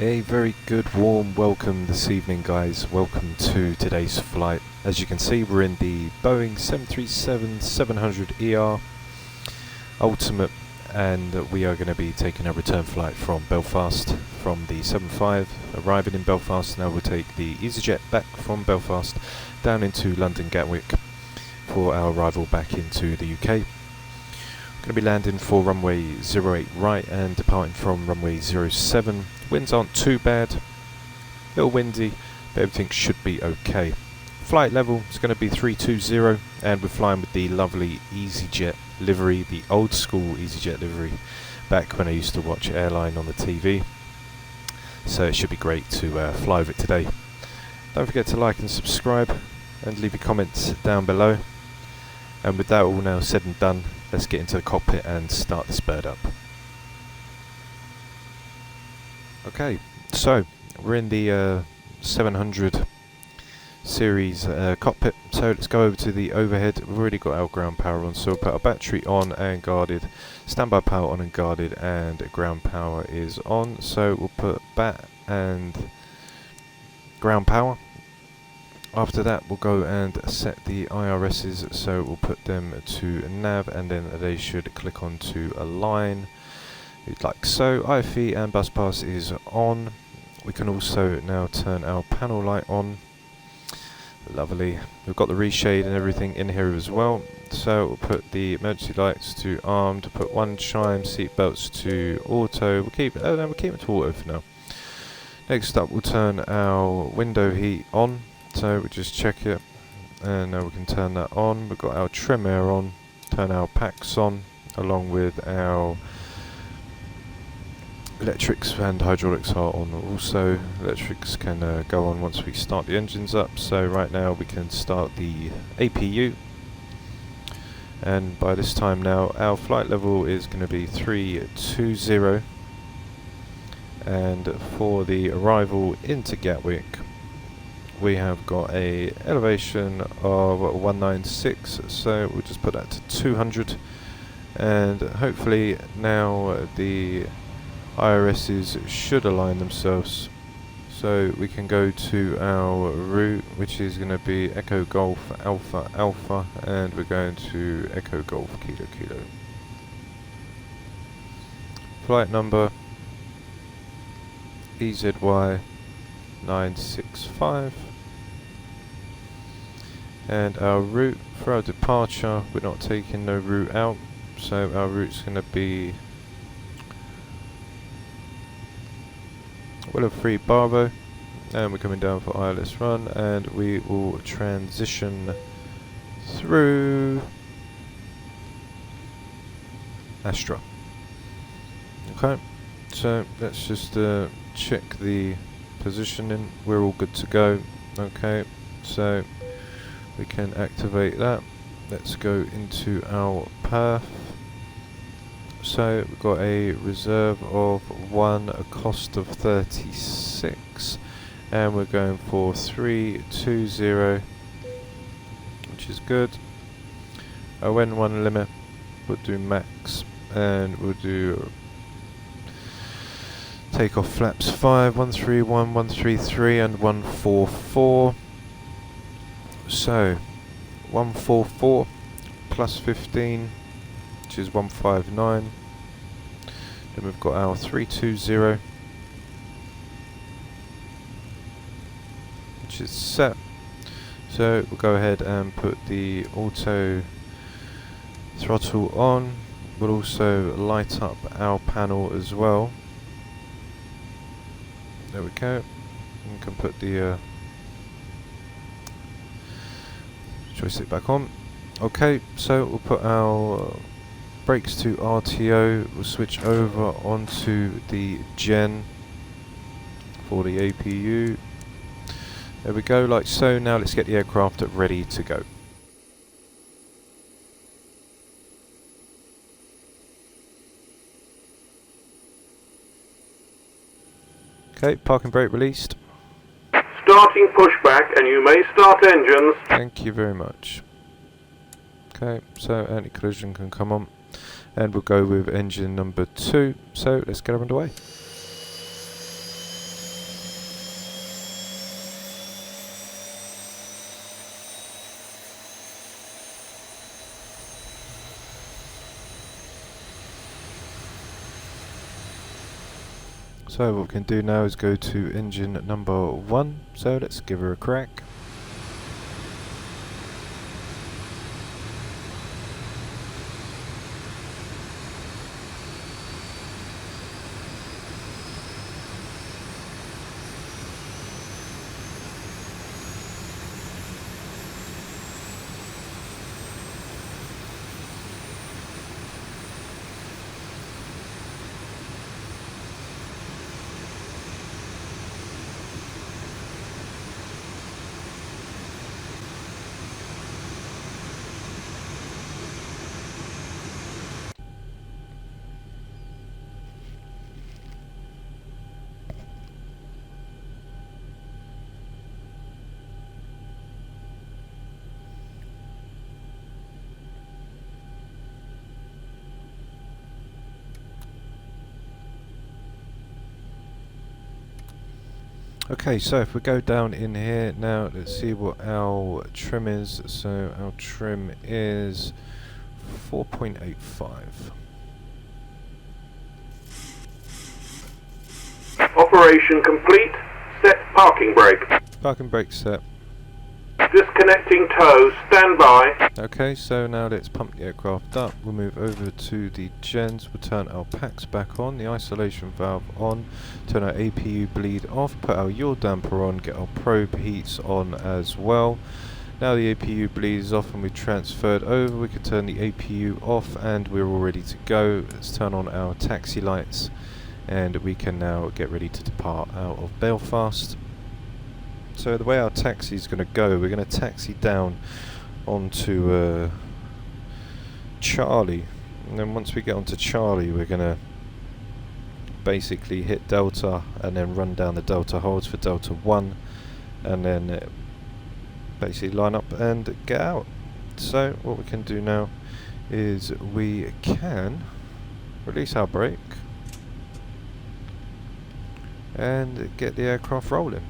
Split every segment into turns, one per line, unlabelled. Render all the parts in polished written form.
A very good warm welcome this evening, guys. Welcome to today's flight. As you can see, we're in the Boeing 737-700ER Ultimate, and we are going to be taking a return flight from Belfast from the 75, arriving in Belfast. Now we'll take the Easyjet back from Belfast down into London Gatwick for our arrival back into the UK. Going to be landing for runway 08 right and departing from runway 07. Winds aren't too bad, a little windy, but everything should be okay. Flight level is going to be 320, and we're flying with the lovely Easyjet livery, the old school Easyjet livery, back when I used to watch Airline on the TV. So it should be great to fly with it today. Don't forget to like and subscribe, and leave your comments down below. And with that all now said and done, let's get into the cockpit and start this bird up. Okay, so we're in the 700 series cockpit, so let's go over to the overhead. We've already got our ground power on, so we'll put our battery on and guarded, standby power on and guarded, and ground power is on. So we'll put bat and ground power. After that we'll go and set the IRSs, so we'll put them to nav, and then they should click onto a line like so. IFE and bus pass is on. We can also now turn our panel light on. Lovely. We've got the reshade and everything in here as well. So we'll put the emergency lights to armed, put one chime, seat belts to auto. We'll keep it to auto for now. Next up we'll turn our window heat on. So we'll just check it, and now we can turn that on. We've got our trim air on, turn our packs on, along with our electrics and hydraulics are on also. Electrics can go on once we start the engines up. So right now we can start the APU, and by this time now our flight level is going to be 320, and for the arrival into Gatwick we have got a elevation of 196, so we'll just put that to 200, and hopefully now the IRSs should align themselves, so we can go to our route, which is going to be Echo Golf Alpha Alpha, and we're going to Echo Golf Kilo Kilo. Flight number EZY 965, and our route for our departure, we're not taking no route out, so our route's going to be Willow 3 Bravo, and we're coming down for ILS run, and we will transition through Astra. Okay, so let's just check the positioning. We're all good to go. Okay, so we can activate that. Let's go into our path. So we've got a reserve of 1, a cost of 36, and we're going for 320, which is good. When one limit, we'll do max, and we'll do takeoff flaps 5, 131, 133, and 144. So 144 plus 15, which is 159. Then we've got our 320, which is set. So we'll go ahead and put the auto throttle on. We'll also light up our panel as well. There we go. We can put the joystick back on. Okay, so we'll put our brakes to RTO. We'll switch over onto the gen for the APU. There we go, like so. Now let's get the aircraft ready to go. Okay, parking brake released.
Starting pushback, and you may start engines.
Thank you very much. Okay, so anti-collision can come on, and we'll go with engine number 2. So let's get her underway. So what we can do now is go to engine number 1, so let's give her a crack. Okay, so if we go down in here now, let's see what our trim is. So our trim is 4.85.
Operation complete. Set parking brake.
Parking brake set.
Disconnecting tow. Stand by.
Okay, so now let's pump the aircraft up. We'll move over to the gens. We'll turn our packs back on, the isolation valve on, turn our APU bleed off, put our yaw damper on, get our probe heats on as well. Now the APU bleed is off and we transferred over. We can turn the APU off and we're all ready to go. Let's turn on our taxi lights and we can now get ready to depart out of Belfast. So the way our taxi is going to go, we're going to taxi down onto Charlie, and then once we get onto Charlie we're going to basically hit Delta and then run down the Delta holds for Delta 1 and then basically line up and get out. So what we can do now is we can release our brake and get the aircraft rolling.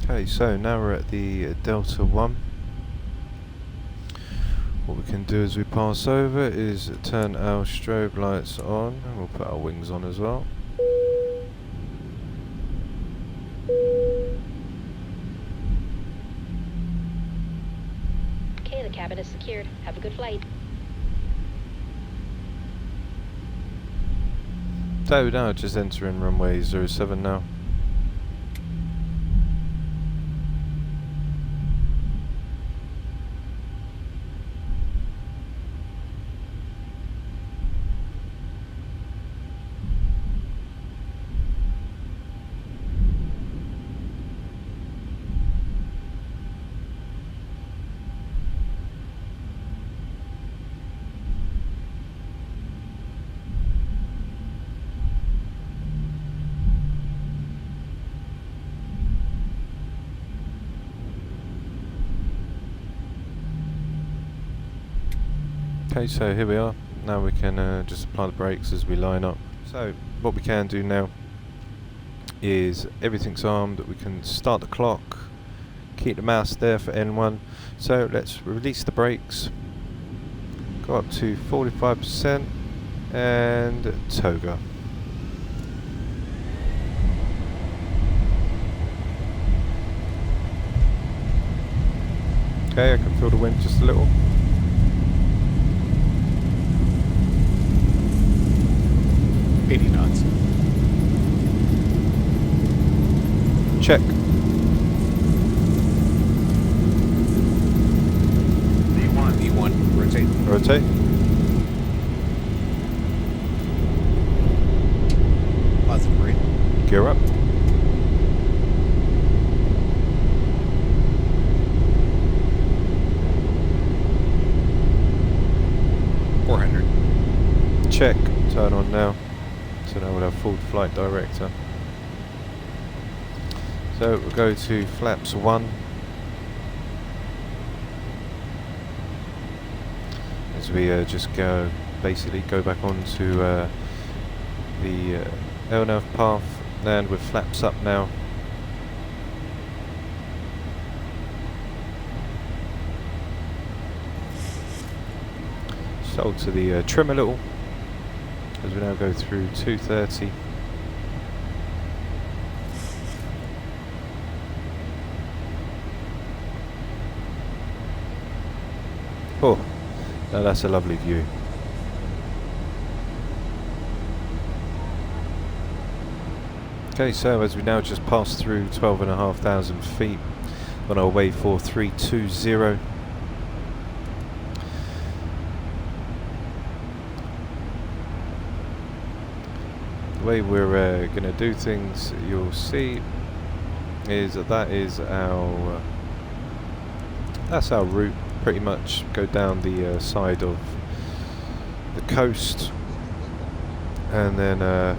Okay, so now we're at the Delta 1. What we can do as we pass over is turn our strobe lights on, and we'll put our wings on as well.
Okay, the cabin is secured. Have a good flight.
So now just entering runway 07 now. Okay, so here we are. Now we can just apply the brakes as we line up. So what we can do now is everything's armed. We can start the clock, keep the mouse there for N1. So let's release the brakes, go up to 45% and toga. Okay, I can feel the wind just a little.
Knots.
Check.
V1, rotate.
Rotate.
Positive rate.
Gear up. Check. Turn on now. So now we'll have full flight director. So we'll go to flaps 1. As we just basically go back onto the LNAV path, and with flaps up now. Just alter the trim a little as we now go through 230. Oh, now that's a lovely view. Okay, so as we now just passed through 12,500 feet on our way for 320. The way we're going to do things, you'll see, is that that's our route. Pretty much go down the side of the coast, and then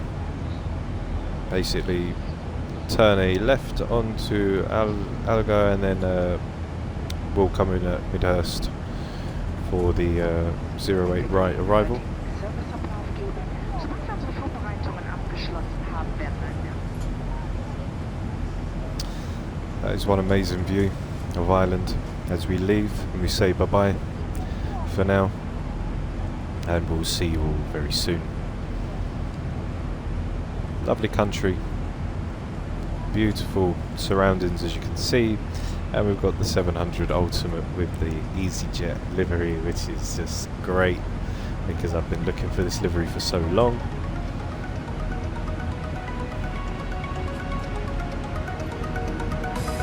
basically turn a left onto Algar, and then we'll come in at Midhurst for the 08 right arrival. That is one amazing view of Ireland as we leave, and we say bye-bye for now, and we'll see you all very soon. Lovely country, beautiful surroundings as you can see, and we've got the 700 Ultimate with the Easyjet livery, which is just great because I've been looking for this livery for so long.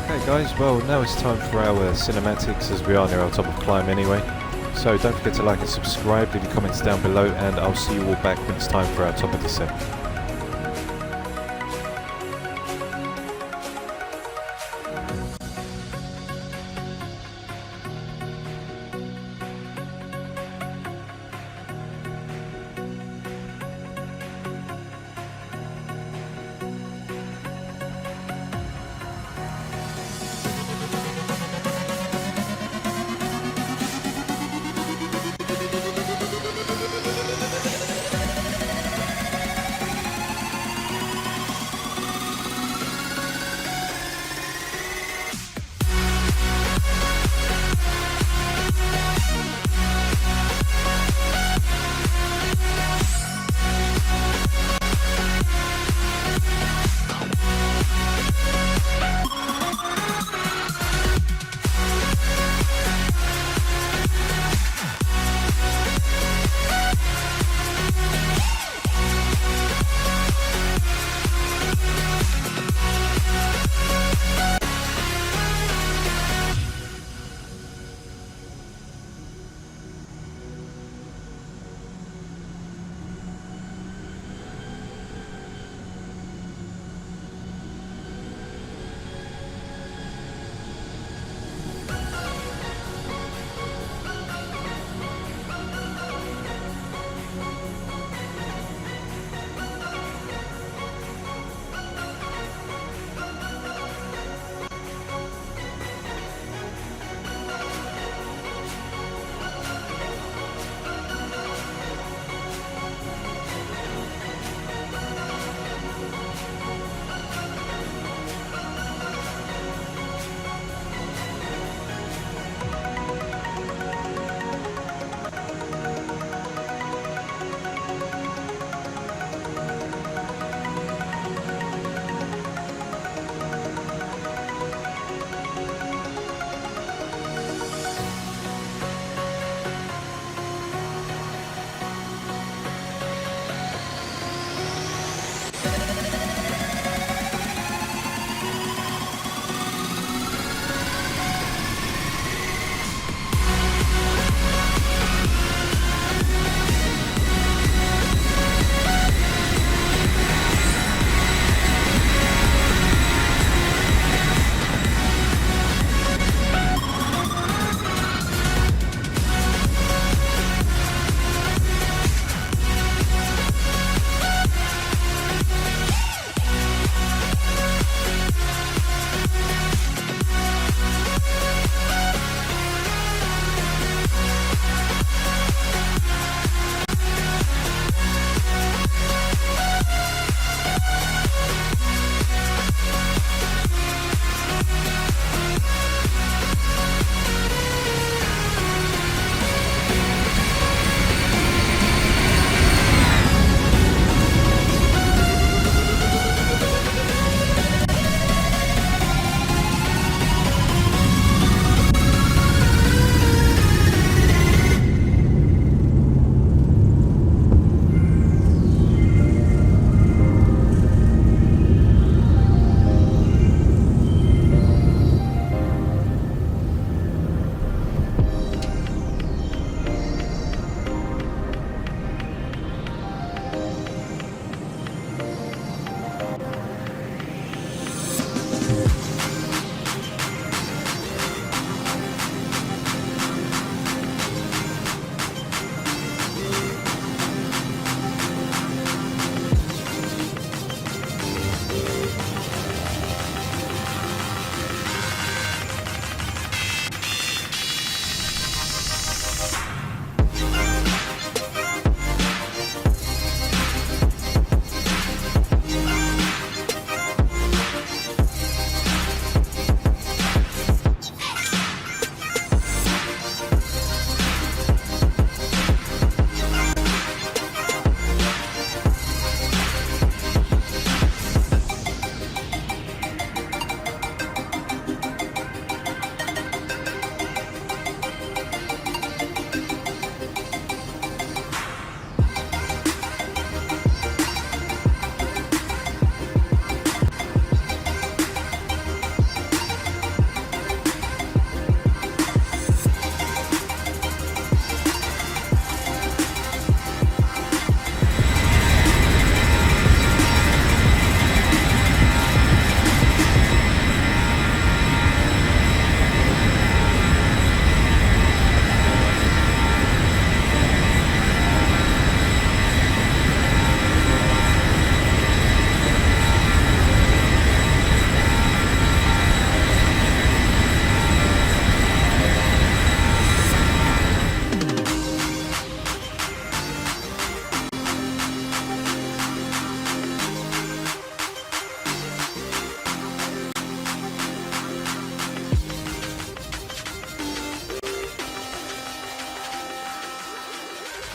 Okay guys, well now it's time for our cinematics, as we are near our top of climb anyway. So don't forget to like and subscribe, leave your comments down below, and I'll see you all back when it's time for our top of descent.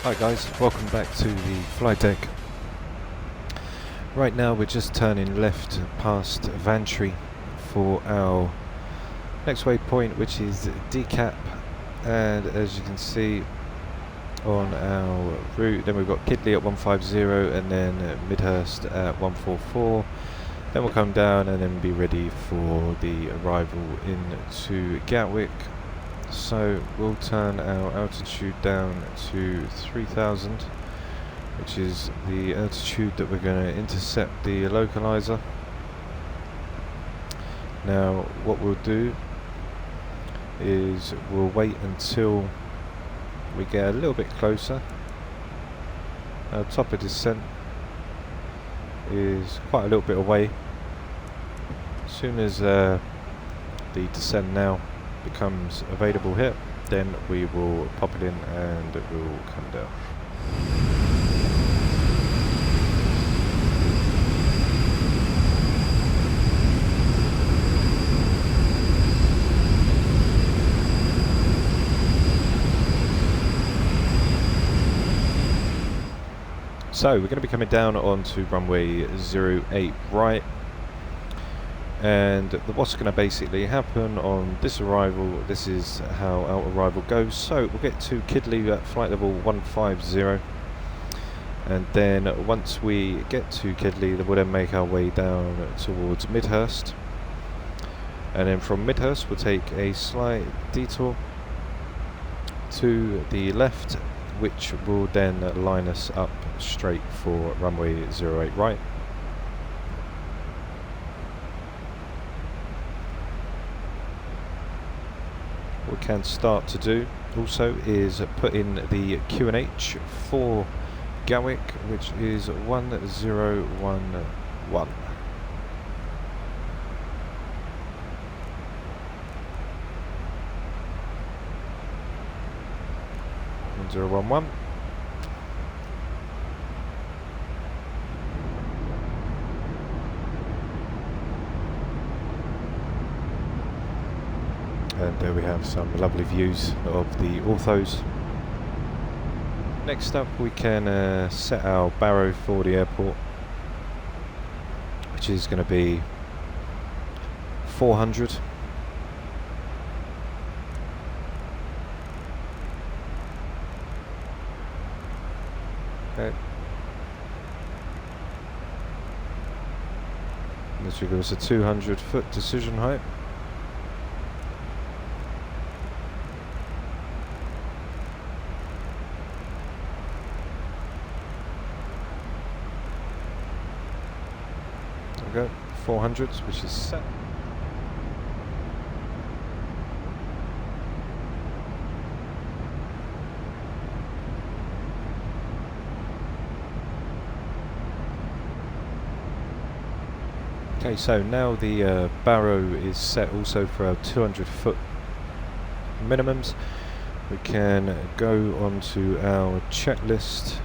Hi guys, welcome back to the flight deck. Right now we're just turning left past Vantry for our next waypoint, which is Decap, and as you can see on our route, then we've got Kidley at 150 and then Midhurst at 144. Then we'll come down and then be ready for the arrival into Gatwick. So we'll turn our altitude down to 3000, which is the altitude that we're going to intercept the localizer. Now what we'll do is we'll wait until we get a little bit closer. Our top of descent is quite a little bit away. As soon as the descent now becomes available here, then we will pop it in and it will come down. So we're going to be coming down onto runway 08 right, and what's going to basically happen on this arrival, this is how our arrival goes. So we'll get to Kidley at flight level 150, and then once we get to Kidley, we'll then make our way down towards Midhurst, and then from Midhurst we'll take a slight detour to the left, which will then line us up straight for runway 08 right. What we can start to do also is put in the QNH for Gatwick, which is 1011. 1011. And there we have some lovely views of the Orthos. Next up we can set our barrow for the airport, which is going to be 400. Okay. This will give us a 200-foot decision height. There we go, 400, which is set. Okay, so now the barrow is set also for our 200-foot minimums. We can go onto our checklist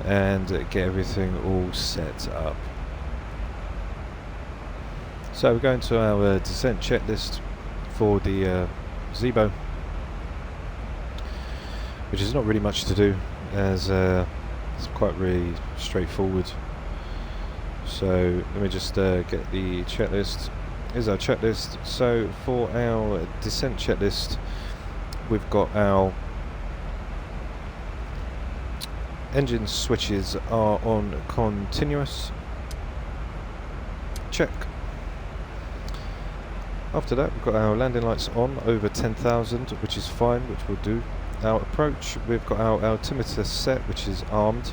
and get everything all set up. So we're going to our descent checklist for the Zebo, which is not really much to do, as it's quite really straightforward. So let me just get the checklist. Here's our checklist. So for our descent checklist, we've got our engine switches are on continuous. Check. After that, we've got our landing lights on over 10,000, which is fine, which will do. Our approach, we've got our altimeter set, which is armed.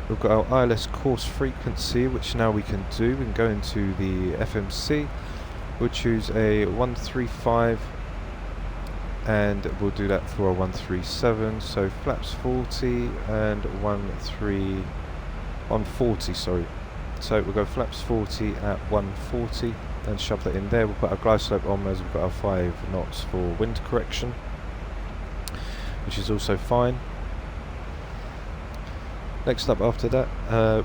We've got our ILS course frequency, which now we can do. We can go into the FMC. We'll choose a 135, and we'll do that for a 137. So flaps 40 and 140. Sorry. So we'll go flaps 40 at 140 and shove that in there. We'll put our glide slope on as we've got our 5 knots for wind correction, which is also fine. Next up after that,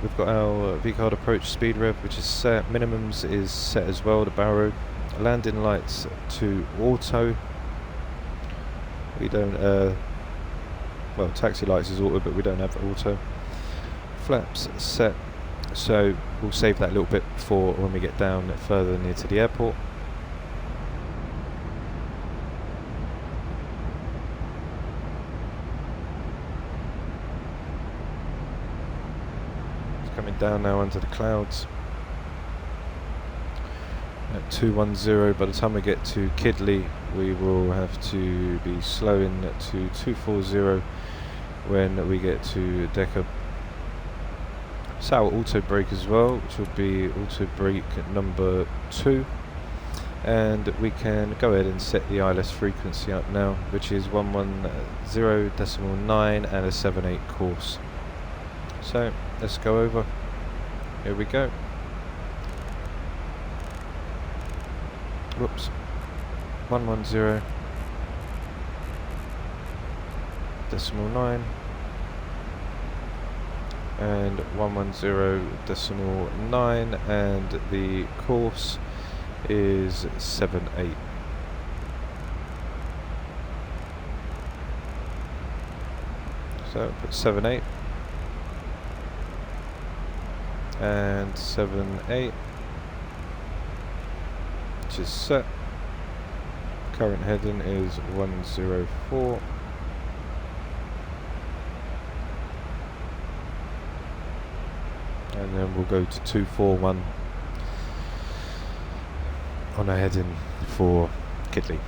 we've got our V-card approach speed rev, which is set. Minimums is set as well, the barrow. Landing lights to auto. We don't well, taxi lights is auto, but we don't have auto. Flaps set, so we'll save that a little bit for when we get down further near to the airport. It's coming down now under the clouds. At 210, by the time we get to Kidley we will have to be slowing to 240 when we get to Decker. So our auto brake as well, which will be auto brake number 2, and we can go ahead and set the ILS frequency up now, which is 110.9 and a 7/8 course. So let's go over. Here we go. Whoops. 110.9 and 110.9, and the course is 7/8. So put 7/8 and 7/8, which is set. Current heading is 104. And then we'll go to 241 on our heading for Kidley.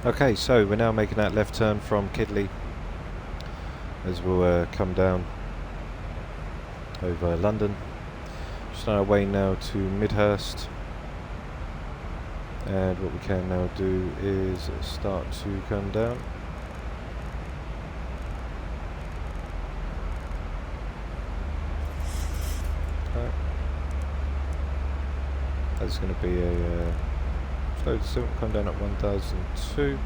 Okay, so we're now making that left turn from Kidley as we'll come down over London. Just on our way now to Midhurst, and what we can now do is start to come down. Okay. That's going to be a slow descent, come down at 1002,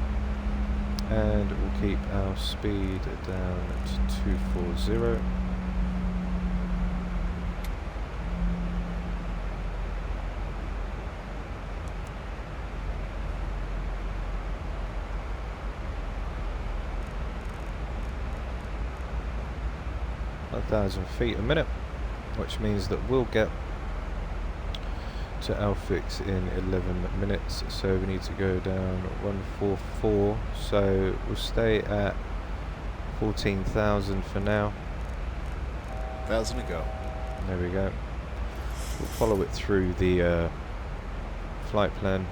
and we'll keep our speed down to 240. feet a minute, which means that we'll get to Alfix in 11 minutes. So we need to go down 144, so we'll stay at 14,000 for now.
1,000 to go.
There we go. We'll follow it through the flight plan.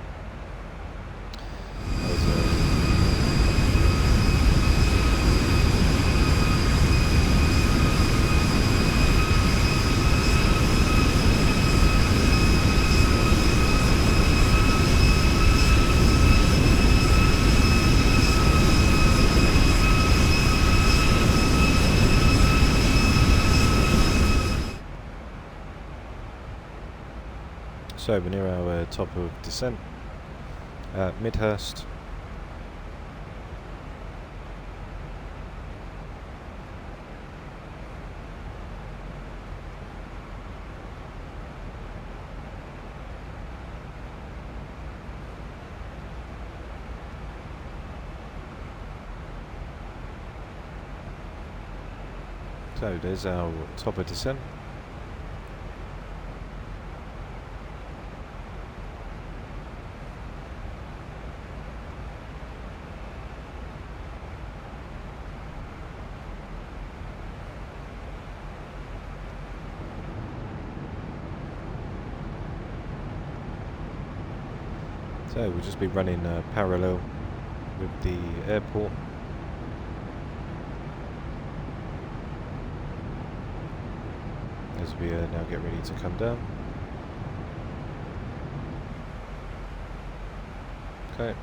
So we're near our top of descent at Midhurst. So there's our top of descent. So we'll just be running parallel with the airport. As we now get ready to come down. Okay.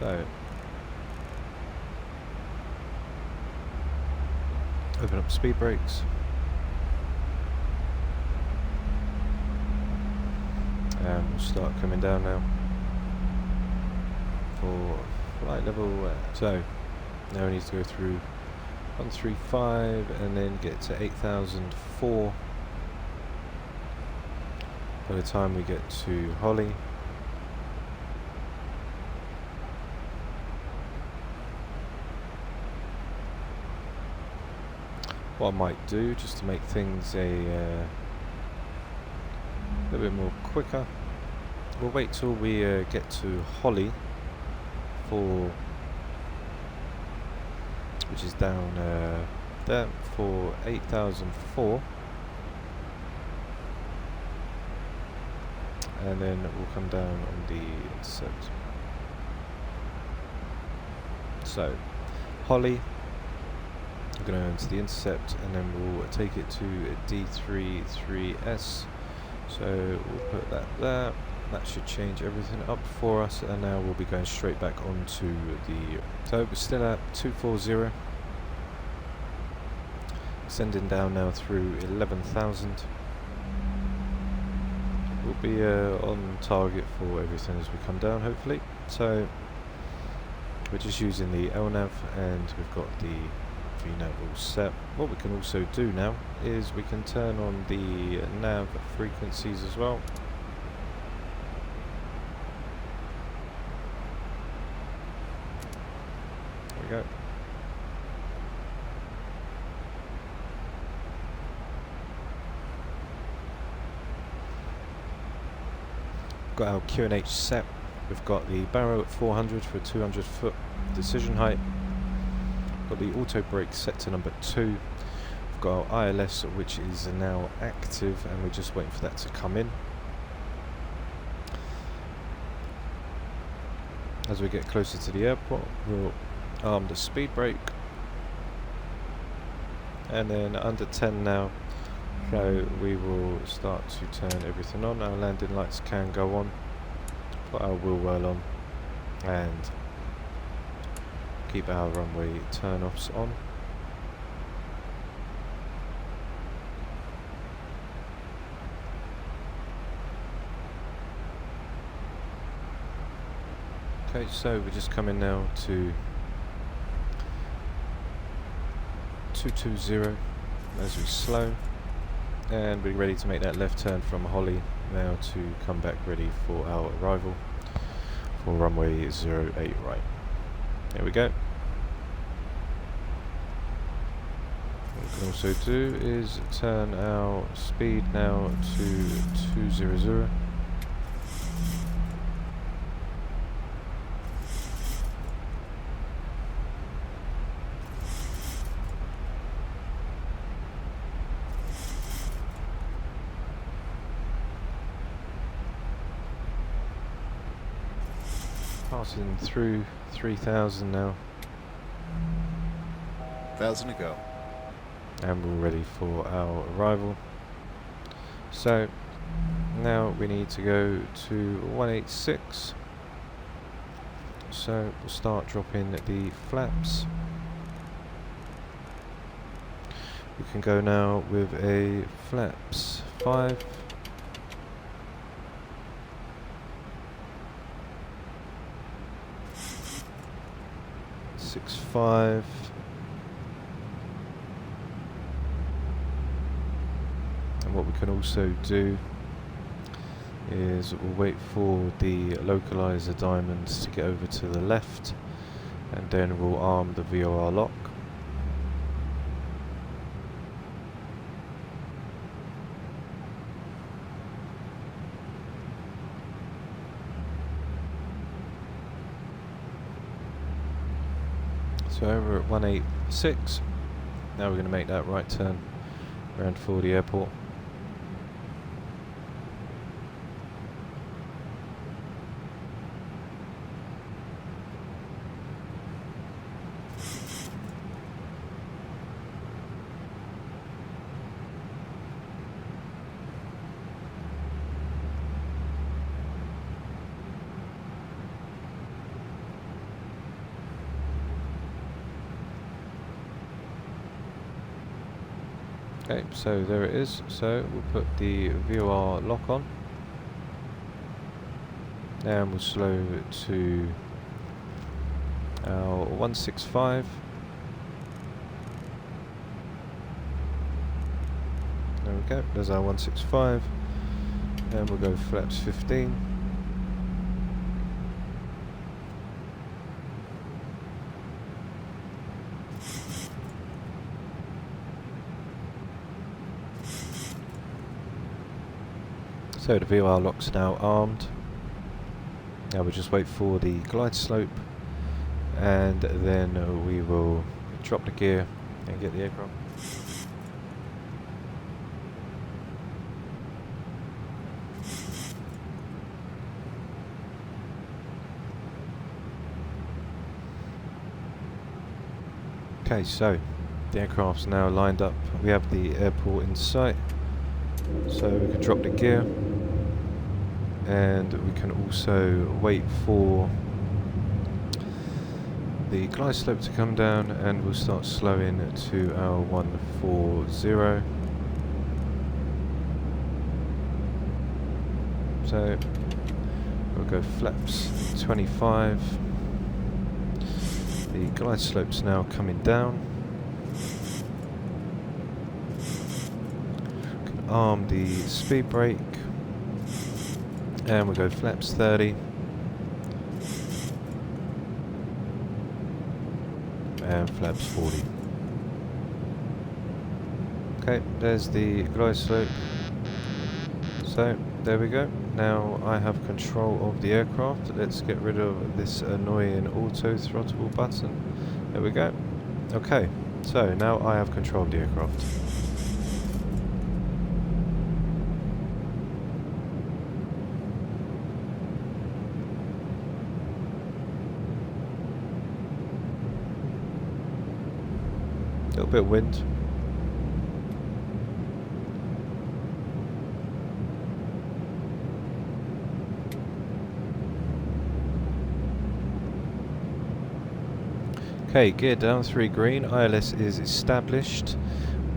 So open up speed brakes. And we'll start coming down now for flight level. So now we need to go through 135 and then get to 8004 by the time we get to Holly. What I might do, just to make things a little bit more quicker, we'll wait till we get to Holly for, which is down there, for 8004, and then we'll come down on the intercept. So Holly, we're going to enter the intercept and then we'll take it to D33S. So we'll put that there. That should change everything up for us, and now we'll be going straight back onto the. So we're still at 240. Sending down now through 11,000. We'll be on target for everything as we come down, hopefully. So we're just using the LNAV and we've got the VNAV all set. What we can also do now is we can turn on the nav frequencies as well. There we go. Got our QNH set. We've got the barrow at 400 for a 200 foot decision height. Got the auto brake set to number 2. We've got our ILS, which is now active, and we're just waiting for that to come in. As we get closer to the airport, we'll arm the speed brake, and then under 10 now. So we will start to turn everything on. Our landing lights can go on. Put our wheel well on and keep our runway turn-offs on. Okay, so we're just coming now to 220 as we slow. And we're ready to make that left turn from Holly now to come back ready for our arrival for runway 08 right. There we go. What we can also do is turn our speed now to 200. Passing through 3,000 now.
1,000 to go.
And we're ready for our arrival. So now we need to go to 186. So we'll start dropping the flaps. We can go now with a flaps 5. 165. And what we can also do is we'll wait for the localizer diamonds to get over to the left, and then we'll arm the VOR lock. So we're at 186. Now we're going to make that right turn around for the airport. Okay, so there it is. So we'll put the VOR lock on, and we'll slow to our 165. There we go, there's our 165, and we'll go flaps 15. So the VOR lock's now armed. Now we'll just wait for the glide slope, and then we will drop the gear and get the aircraft. Okay, so the aircraft's now lined up. We have the airport in sight, so we can drop the gear. And we can also wait for the glide slope to come down, and we'll start slowing to our 140. So we'll go flaps 25. The glide slope's now coming down. We can arm the speed brake. And we'll go flaps 30. And flaps 40. Okay, there's the glide slope. So, there we go. Now I have control of the aircraft. Let's get rid of this annoying auto throttle button. There we go. Okay, so now I have control of the aircraft. Little bit of wind. Okay, gear down, 3 green, ILS is established.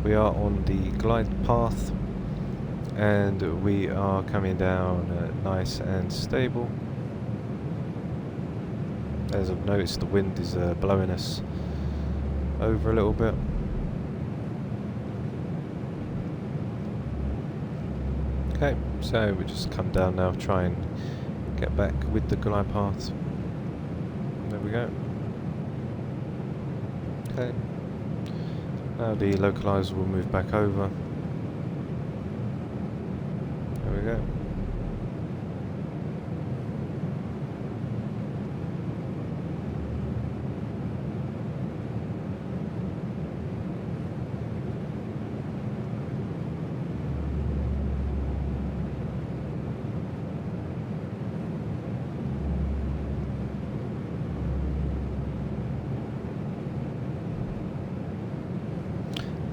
We are on the glide path, and we are coming down nice and stable. As I've noticed, the wind is blowing us over a little bit. Okay, so we just come down now, try and get back with the glide path. There we go. Okay, now the localizer will move back over. There we go.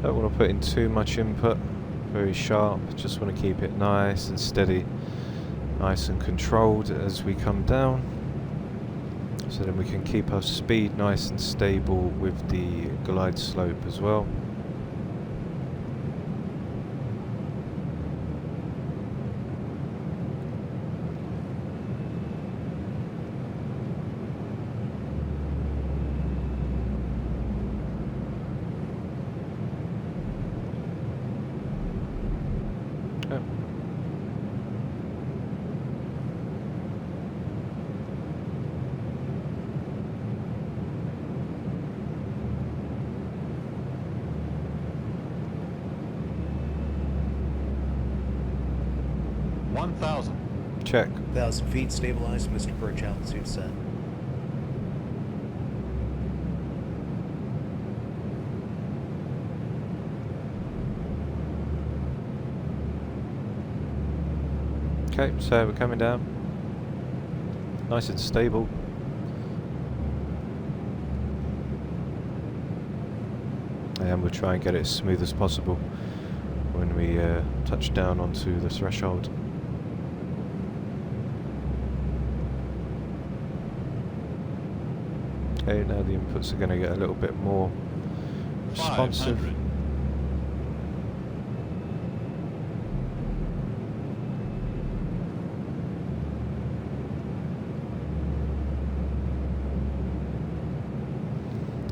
Don't want to put in too much input, very sharp, just want to keep it nice and steady, nice and controlled as we come down, so then we can keep our speed nice and stable with the glide slope as well.
1,000.
Check.
1,000 feet, stabilized, Mr. Perch, altitude set.
Okay, so we're coming down. Nice and stable. And we'll try and get it as smooth as possible when we touch down onto the threshold. Okay, now the inputs are going to get a little bit more responsive.
500.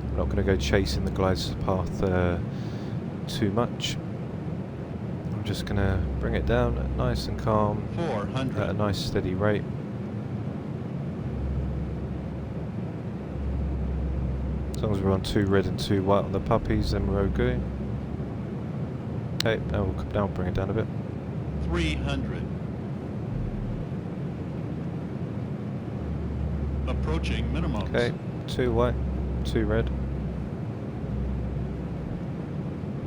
I'm not going to go chasing the glide path too much. I'm just going to bring it down nice and calm
400.
at a nice steady rate. As long as we're on 2 red and 2 white on the puppies, then we're okay. Okay, now we'll come down, bring it down a bit.
300. Approaching minimums.
Okay, 2 white, 2 red.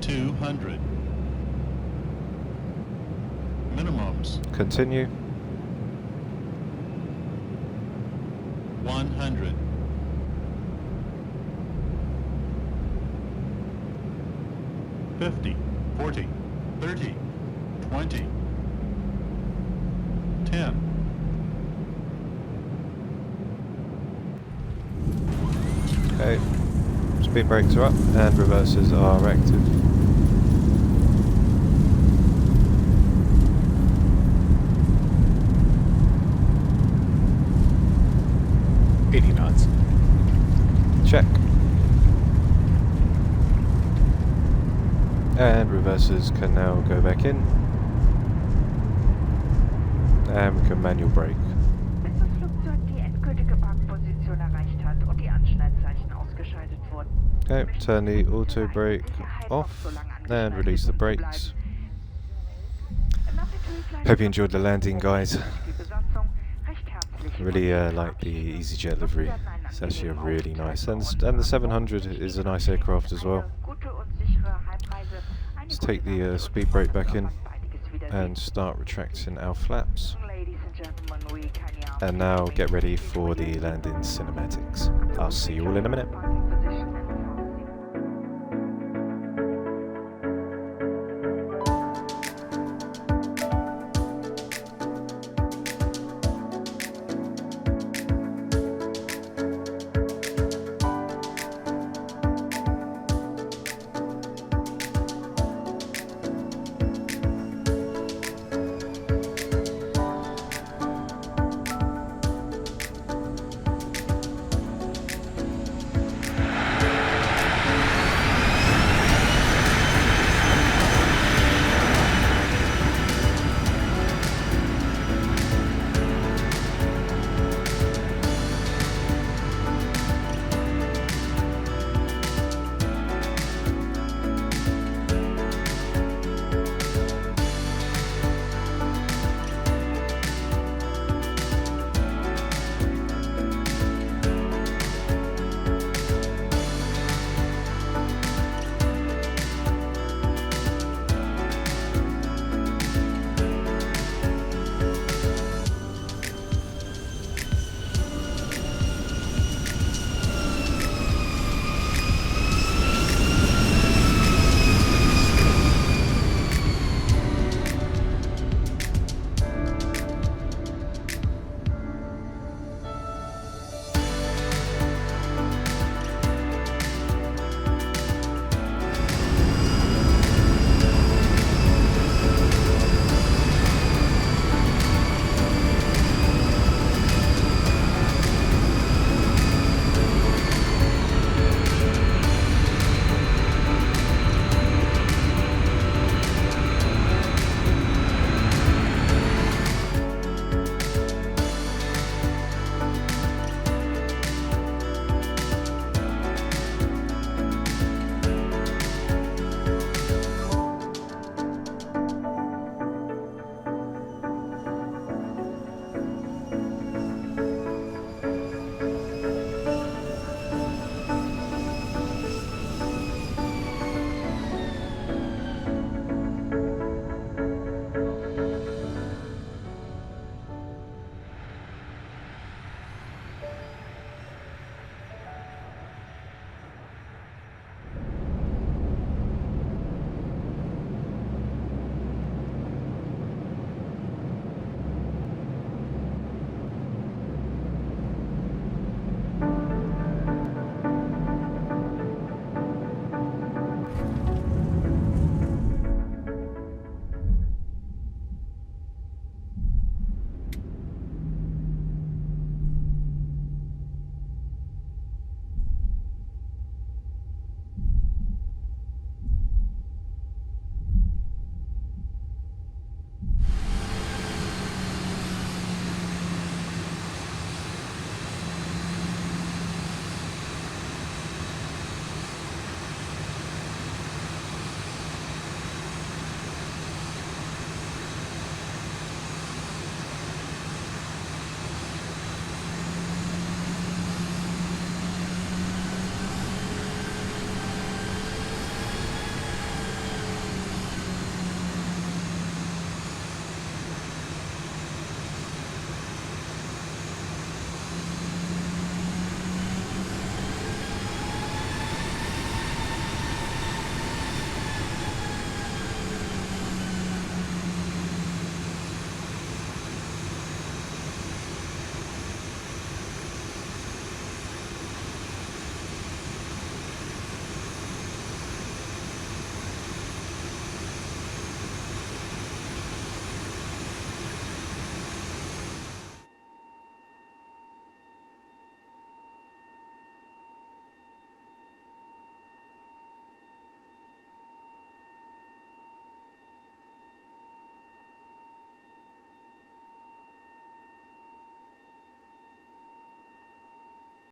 200. Minimums.
Continue.
100. 50, 40, 30, 20, 10.
Okay, speed brakes are up and reversers are active.
80 knots.
Check. And reversers can now go back in. And we can manual brake.
Bis das Flugzeug die endgültige Parkposition erreicht hat und die Anschnallzeichen ausgeschaltet wurden.
Okay, turn the auto brake off and release the brakes. Hope you enjoyed the landing, guys. Really like the Easyjet livery. It's actually a really nice, and the 700 is a nice aircraft as well. Let's take the speed brake back in and start retracting our flaps. And now get ready for the landing cinematics. I'll see you all in a minute.